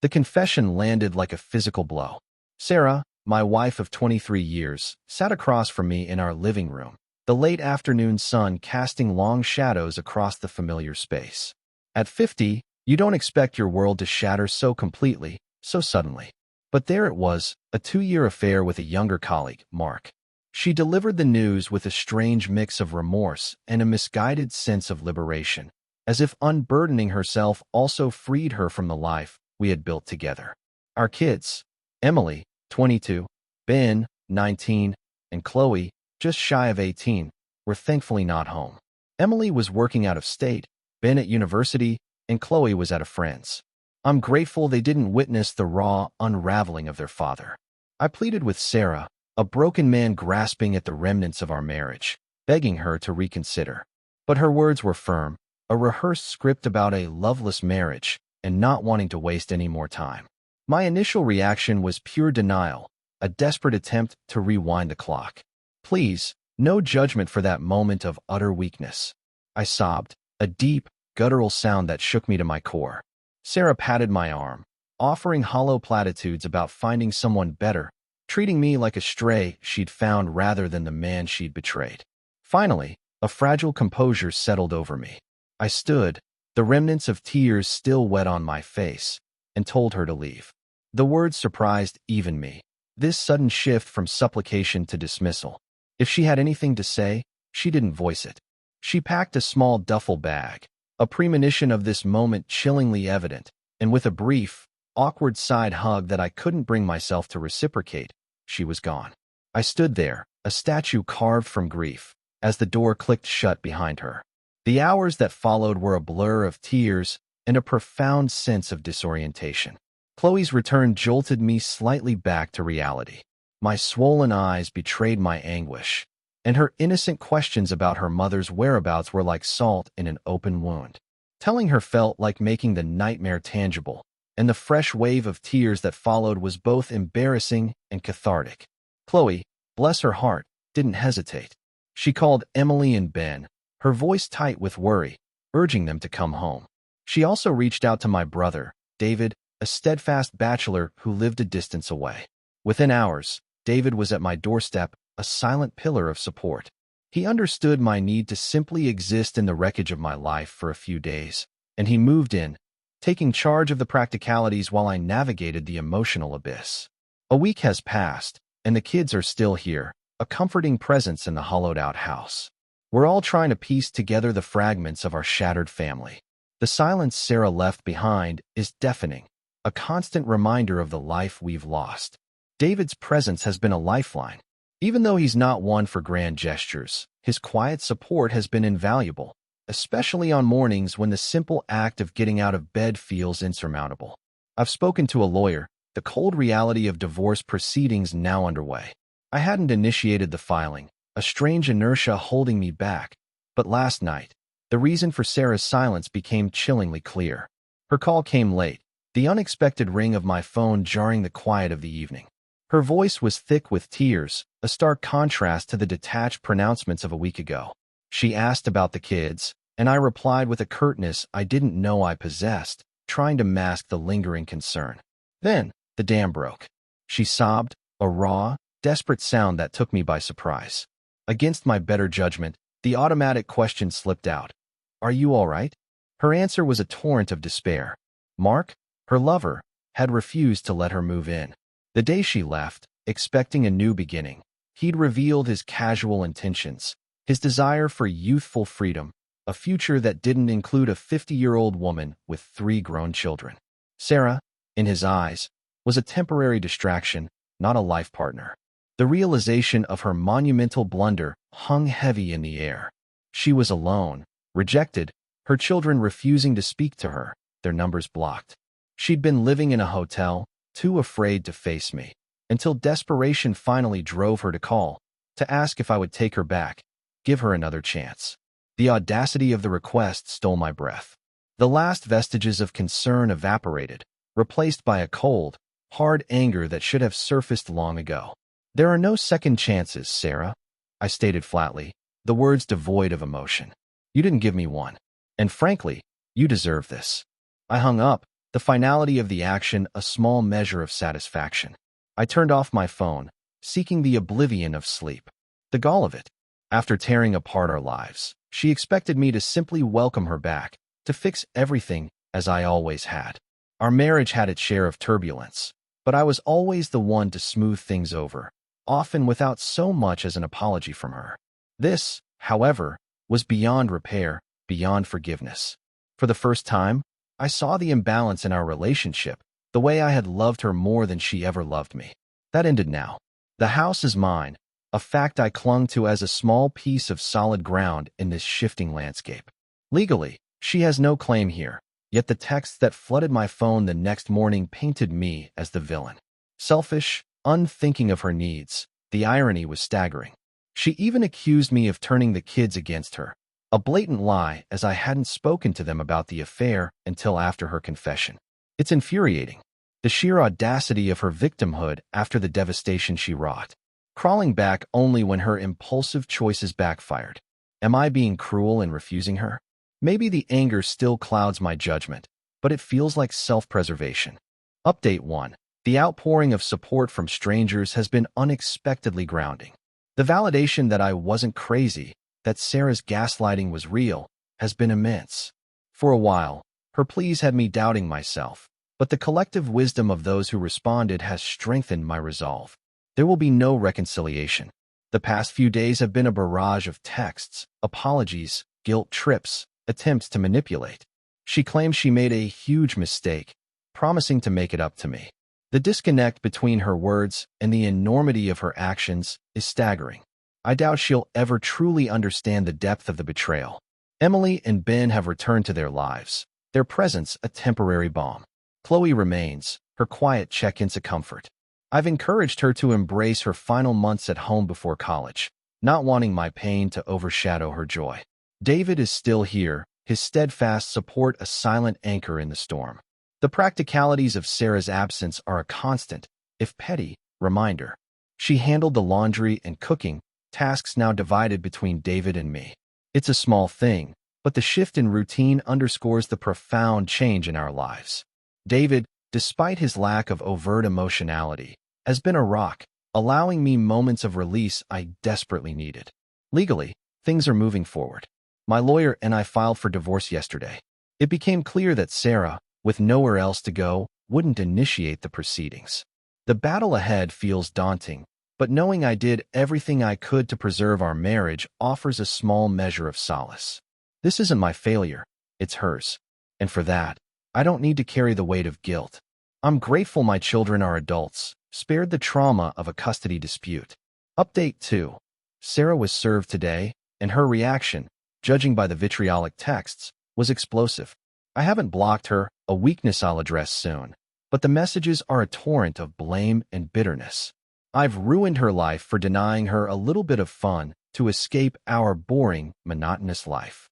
The confession landed like a physical blow. Sarah, my wife of 23 years, sat across from me in our living room, the late afternoon sun casting long shadows across the familiar space. At 50, you don't expect your world to shatter so completely, so suddenly. But there it was, a 2-year affair with a younger colleague, Mark. She delivered the news with a strange mix of remorse and a misguided sense of liberation, as if unburdening herself also freed her from the life we had built together. Our kids, Emily, 22, Ben, 19, and Chloe, just shy of 18, were thankfully not home. Emily was working out of state, Ben at university, and Chloe was at a friend's. I'm grateful they didn't witness the raw unraveling of their father. I pleaded with Sarah, a broken man grasping at the remnants of our marriage, begging her to reconsider. But her words were firm, a rehearsed script about a loveless marriage and not wanting to waste any more time. My initial reaction was pure denial, a desperate attempt to rewind the clock. Please, no judgment for that moment of utter weakness. I sobbed, a deep, guttural sound that shook me to my core. Sarah patted my arm, offering hollow platitudes about finding someone better, treating me like a stray she'd found rather than the man she'd betrayed. Finally, a fragile composure settled over me. I stood, the remnants of tears still wet on my face, and told her to leave. The words surprised even me. This sudden shift from supplication to dismissal. If she had anything to say, she didn't voice it. She packed a small duffel bag, a premonition of this moment chillingly evident, and with a brief, awkward side hug that I couldn't bring myself to reciprocate, she was gone. I stood there, a statue carved from grief, as the door clicked shut behind her. The hours that followed were a blur of tears and a profound sense of disorientation. Chloe's return jolted me slightly back to reality. My swollen eyes betrayed my anguish, and her innocent questions about her mother's whereabouts were like salt in an open wound. Telling her felt like making the nightmare tangible, and the fresh wave of tears that followed was both embarrassing and cathartic. Chloe, bless her heart, didn't hesitate. She called Emily and Ben, her voice tight with worry, urging them to come home. She also reached out to my brother, David, a steadfast bachelor who lived a distance away. Within hours, David was at my doorstep, a silent pillar of support. He understood my need to simply exist in the wreckage of my life for a few days, and he moved in, taking charge of the practicalities while I navigated the emotional abyss. A week has passed, and the kids are still here, a comforting presence in the hollowed-out house. We're all trying to piece together the fragments of our shattered family. The silence Sarah left behind is deafening, a constant reminder of the life we've lost. David's presence has been a lifeline. Even though he's not one for grand gestures, his quiet support has been invaluable, especially on mornings when the simple act of getting out of bed feels insurmountable. I've spoken to a lawyer, the cold reality of divorce proceedings now underway. I hadn't initiated the filing, a strange inertia holding me back, but last night, the reason for Sarah's silence became chillingly clear. Her call came late, the unexpected ring of my phone jarring the quiet of the evening. Her voice was thick with tears, a stark contrast to the detached pronouncements of a week ago. She asked about the kids, and I replied with a curtness I didn't know I possessed, trying to mask the lingering concern. Then, the dam broke. She sobbed, a raw, desperate sound that took me by surprise. Against my better judgment, the automatic question slipped out. Are you all right? Her answer was a torrent of despair. Mark, her lover, had refused to let her move in. The day she left, expecting a new beginning, he'd revealed his casual intentions, his desire for youthful freedom, a future that didn't include a 50-year-old woman with 3 grown children. Sarah, in his eyes, was a temporary distraction, not a life partner. The realization of her monumental blunder hung heavy in the air. She was alone, rejected, her children refusing to speak to her, their numbers blocked. She'd been living in a hotel, too afraid to face me, until desperation finally drove her to call, to ask if I would take her back, give her another chance. The audacity of the request stole my breath. The last vestiges of concern evaporated, replaced by a cold, hard anger that should have surfaced long ago. There are no second chances, Sarah, I stated flatly, the words devoid of emotion. You didn't give me one. And frankly, you deserve this. I hung up, the The finality of the action a small measure of satisfaction. I turned off my phone, seeking the oblivion of sleep. The gall of it. After tearing apart our lives, she expected me to simply welcome her back, to fix everything as I always had. Our marriage had its share of turbulence, but I was always the one to smooth things over, often without so much as an apology from her. This, however, was beyond repair, beyond forgiveness. For the first time, I saw the imbalance in our relationship, the way I had loved her more than she ever loved me. That ended now. The house is mine, a fact I clung to as a small piece of solid ground in this shifting landscape. Legally, she has no claim here, yet the text that flooded my phone the next morning painted me as the villain. Selfish, unthinking of her needs. The irony was staggering. She even accused me of turning the kids against her, a blatant lie, as I hadn't spoken to them about the affair until after her confession. It's infuriating. The sheer audacity of her victimhood after the devastation she wrought, crawling back only when her impulsive choices backfired. Am I being cruel in refusing her? Maybe the anger still clouds my judgment, but it feels like self-preservation. Update 1. The outpouring of support from strangers has been unexpectedly grounding. The validation that I wasn't crazy, that Sarah's gaslighting was real, has been immense. For a while, her pleas had me doubting myself, but the collective wisdom of those who responded has strengthened my resolve. There will be no reconciliation. The past few days have been a barrage of texts, apologies, guilt trips, attempts to manipulate. She claims she made a huge mistake, promising to make it up to me. The disconnect between her words and the enormity of her actions is staggering. I doubt she'll ever truly understand the depth of the betrayal. Emily and Ben have returned to their lives, their presence a temporary balm. Chloe remains, her quiet check-ins a comfort. I've encouraged her to embrace her final months at home before college, not wanting my pain to overshadow her joy. David is still here, his steadfast support a silent anchor in the storm. The practicalities of Sarah's absence are a constant, if petty, reminder. She handled the laundry and cooking, tasks now divided between David and me. It's a small thing, but the shift in routine underscores the profound change in our lives. David, despite his lack of overt emotionality, has been a rock, allowing me moments of release I desperately needed. Legally, things are moving forward. My lawyer and I filed for divorce yesterday. It became clear that Sarah, with nowhere else to go, wouldn't initiate the proceedings. The battle ahead feels daunting, but knowing I did everything I could to preserve our marriage offers a small measure of solace. This isn't my failure, it's hers. And for that, I don't need to carry the weight of guilt. I'm grateful my children are adults, spared the trauma of a custody dispute. Update 2. Sarah was served today, and her reaction, judging by the vitriolic texts, was explosive. I haven't blocked her, a weakness I'll address soon, but the messages are a torrent of blame and bitterness. I've ruined her life for denying her a little bit of fun to escape our boring, monotonous life.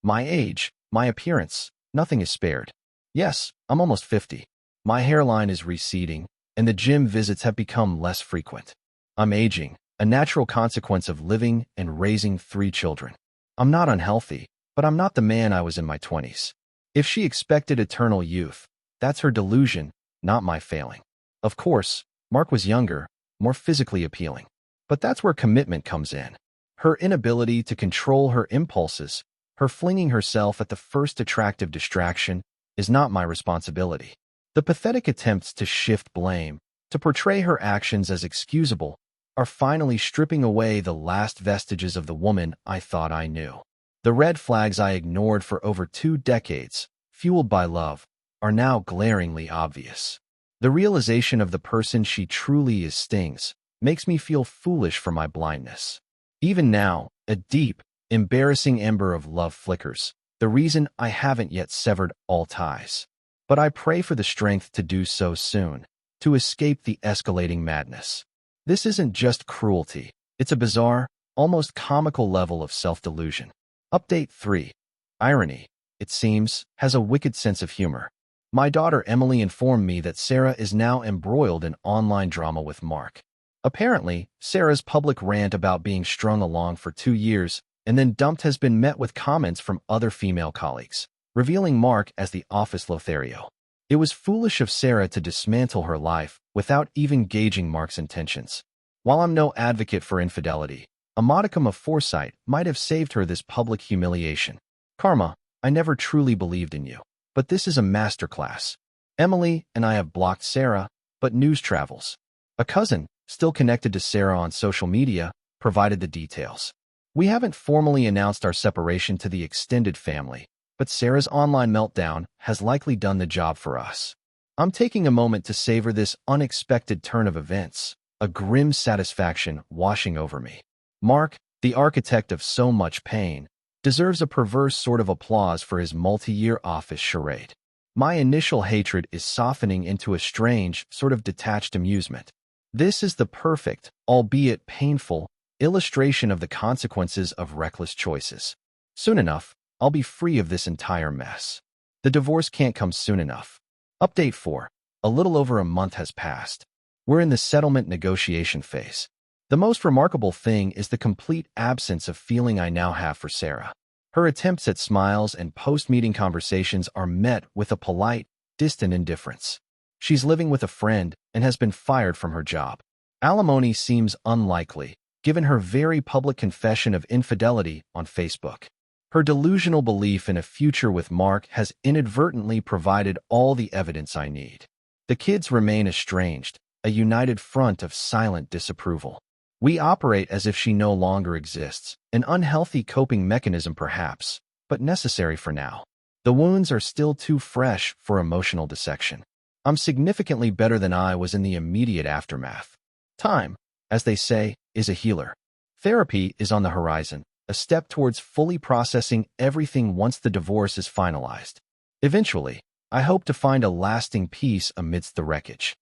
My age, my appearance, nothing is spared. Yes, I'm almost 50. My hairline is receding, and the gym visits have become less frequent. I'm aging, a natural consequence of living and raising 3 children. I'm not unhealthy, but I'm not the man I was in my 20s. If she expected eternal youth, that's her delusion, not my failing. Of course, Mark was younger, more physically appealing. But that's where commitment comes in. Her inability to control her impulses, her flinging herself at the first attractive distraction, is not my responsibility. The pathetic attempts to shift blame, to portray her actions as excusable, are finally stripping away the last vestiges of the woman I thought I knew. The red flags I ignored for over 2 decades, fueled by love, are now glaringly obvious. The realization of the person she truly is stings, makes me feel foolish for my blindness. Even now, a deep, embarrassing ember of love flickers, the reason I haven't yet severed all ties. But I pray for the strength to do so soon, to escape the escalating madness. This isn't just cruelty, it's a bizarre, almost comical level of self-delusion. Update 3. Irony, it seems, has a wicked sense of humor. My daughter Emily informed me that Sarah is now embroiled in online drama with Mark. Apparently, Sarah's public rant about being strung along for 2 years and then dumped has been met with comments from other female colleagues, revealing Mark as the office Lothario. It was foolish of Sarah to dismantle her life without even gauging Mark's intentions. While I'm no advocate for infidelity, a modicum of foresight might have saved her this public humiliation. Karma, I never truly believed in you. But this is a masterclass. Emily and I have blocked Sarah, but news travels. A cousin, still connected to Sarah on social media, provided the details. We haven't formally announced our separation to the extended family, but Sarah's online meltdown has likely done the job for us. I'm taking a moment to savor this unexpected turn of events, a grim satisfaction washing over me. Mark, the architect of so much pain, deserves a perverse sort of applause for his multi-year office charade. My initial hatred is softening into a strange, sort of detached amusement. This is the perfect, albeit painful, illustration of the consequences of reckless choices. Soon enough, I'll be free of this entire mess. The divorce can't come soon enough. Update 4. A little over a month has passed. We're in the settlement negotiation phase. The most remarkable thing is the complete absence of feeling I now have for Sarah. Her attempts at smiles and post-meeting conversations are met with a polite, distant indifference. She's living with a friend and has been fired from her job. Alimony seems unlikely, given her very public confession of infidelity on Facebook. Her delusional belief in a future with Mark has inadvertently provided all the evidence I need. The kids remain estranged, a united front of silent disapproval. We operate as if she no longer exists, an unhealthy coping mechanism perhaps, but necessary for now. The wounds are still too fresh for emotional dissection. I'm significantly better than I was in the immediate aftermath. Time, as they say, is a healer. Therapy is on the horizon, a step towards fully processing everything once the divorce is finalized. Eventually, I hope to find a lasting peace amidst the wreckage.